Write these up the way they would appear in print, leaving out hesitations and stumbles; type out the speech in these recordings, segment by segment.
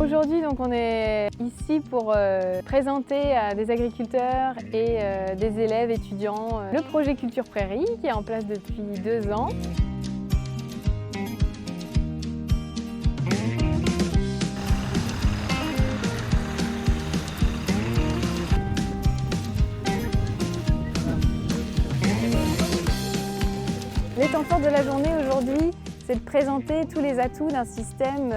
Aujourd'hui, donc, on est ici pour présenter à des agriculteurs et des élèves étudiants le projet Culture Prairie qui est en place depuis 2 ans. Les temps forts de la journée aujourd'hui, c'est de présenter tous les atouts d'un système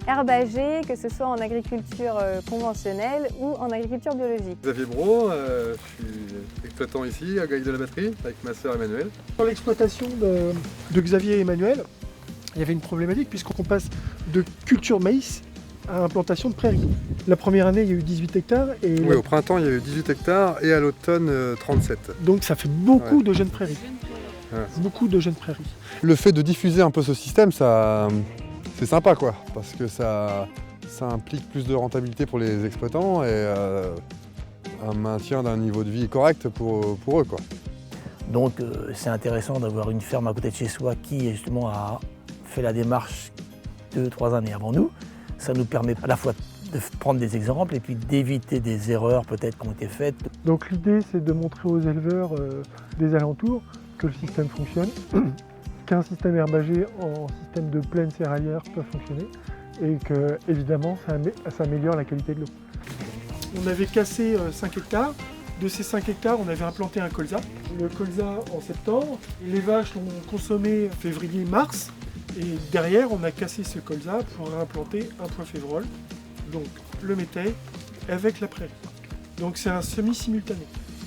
herbagé, que ce soit en agriculture conventionnelle ou en agriculture biologique. Xavier Brault, je suis exploitant ici à Gaille de la Batterie avec ma sœur Emmanuelle. Dans l'exploitation de Xavier et Emmanuel, il y avait une problématique puisqu'on passe de culture maïs à implantation de prairies. La première année, il y a eu 18 hectares. Et oui, au printemps, il y a eu 18 hectares et à l'automne, 37. Donc ça fait beaucoup de jeunes prairies. Ouais. Beaucoup de jeunes prairies. Le fait de diffuser un peu ce système, c'est sympa quoi, parce que ça implique plus de rentabilité pour les exploitants et un maintien d'un niveau de vie correct pour eux, quoi. Donc c'est intéressant d'avoir une ferme à côté de chez soi qui justement a fait la démarche 2-3 années avant nous. Ça nous permet à la fois de prendre des exemples et puis d'éviter des erreurs peut-être qui ont été faites. Donc l'idée, c'est de montrer aux éleveurs des alentours que le système fonctionne, qu'un système herbagé en système de plaine céréalière peut fonctionner et que évidemment ça améliore la qualité de l'eau. On avait cassé 5 hectares. De ces 5 hectares, on avait implanté un colza. Le colza en septembre, les vaches l'ont consommé en février-mars. Et derrière, on a cassé ce colza pour implanter un point févrole, donc le métail avec la prairie. Donc c'est un semi-simultané.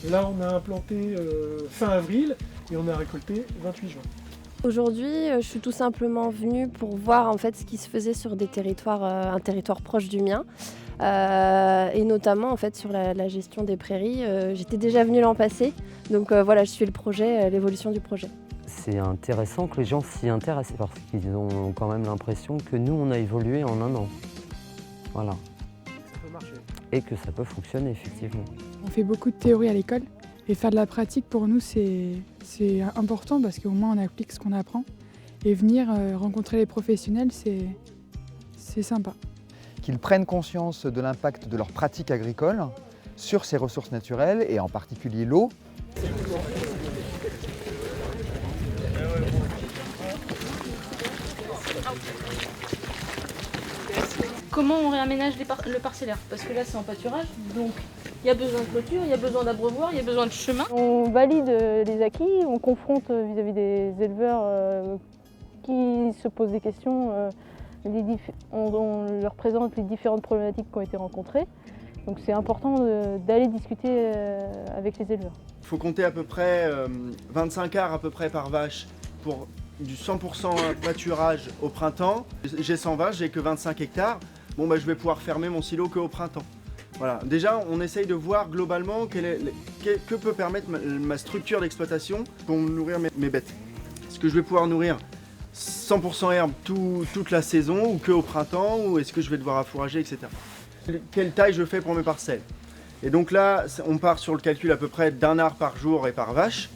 Là, on a implanté fin avril et on a récolté 28 juin. Aujourd'hui, je suis tout simplement venue pour voir en fait ce qui se faisait sur des territoires, un territoire proche du mien, et notamment en fait sur la gestion des prairies. J'étais déjà venue l'an passé, donc voilà, je suis le projet, l'évolution du projet. C'est intéressant que les gens s'y intéressent parce qu'ils ont quand même l'impression que nous, on a évolué en 1 an. Voilà. Ça peut marcher. Et que ça peut fonctionner, effectivement. On fait beaucoup de théorie à l'école et faire de la pratique pour nous, c'est important parce qu'au moins on applique ce qu'on apprend. Et venir rencontrer les professionnels, c'est sympa. Qu'ils prennent conscience de l'impact de leur pratique agricole sur ces ressources naturelles et en particulier l'eau. Comment on réaménage le parcellaire? Parce que là c'est en pâturage, donc il y a besoin de clôture, il y a besoin d'abreuvoir, il y a besoin de chemin. On valide les acquis, on confronte vis-à-vis des éleveurs qui se posent des questions, on leur présente les différentes problématiques qui ont été rencontrées. Donc c'est important d'aller discuter avec les éleveurs. Il faut compter à peu près 25 arts à peu près par vache pour du 100% pâturage au printemps. J'ai 100 vaches, j'ai que 25 hectares. Bon, je vais pouvoir fermer mon silo qu'au printemps. Voilà. Déjà, on essaye de voir globalement que peut permettre ma structure d'exploitation pour nourrir mes bêtes. Est-ce que je vais pouvoir nourrir 100% herbe toute la saison ou qu'au printemps, ou est-ce que je vais devoir affourager, etc. Quelle taille je fais pour mes parcelles? Et donc là, on part sur le calcul à peu près d'1 art par jour et par vache.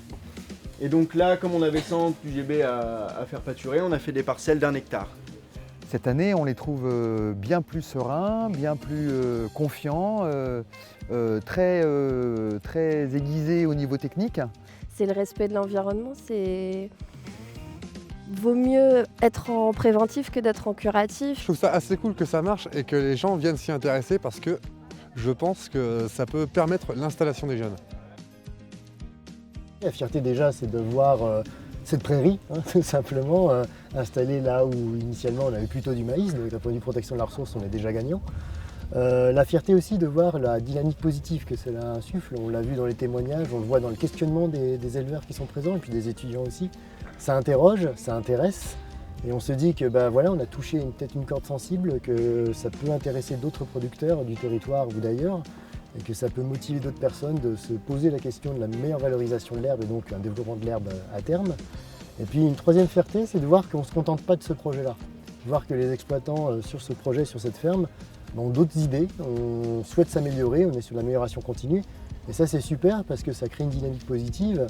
Et donc là, comme on avait 100 UGB à faire pâturer, on a fait des parcelles d'1 hectare. Cette année, on les trouve bien plus sereins, bien plus confiants, très aiguisés au niveau technique. C'est le respect de l'environnement, vaut mieux être en préventif que d'être en curatif. Je trouve ça assez cool que ça marche et que les gens viennent s'y intéresser parce que je pense que ça peut permettre l'installation des jeunes. La fierté déjà, c'est de voir cette prairie, tout simplement, installée là où initialement on avait plutôt du maïs, donc d'un point de vue protection de la ressource, on est déjà gagnant. La fierté aussi de voir la dynamique positive que cela insuffle, on l'a vu dans les témoignages, on le voit dans le questionnement des éleveurs qui sont présents et puis des étudiants aussi. Ça interroge, ça intéresse et on se dit que voilà, on a touché peut-être une corde sensible, que ça peut intéresser d'autres producteurs du territoire ou d'ailleurs et que ça peut motiver d'autres personnes de se poser la question de la meilleure valorisation de l'herbe et donc un développement de l'herbe à terme. Et puis une troisième fierté, c'est de voir qu'on ne se contente pas de ce projet-là. De voir que les exploitants sur ce projet, sur cette ferme, ont d'autres idées, on souhaite s'améliorer, on est sur l'amélioration continue. Et ça c'est super parce que ça crée une dynamique positive.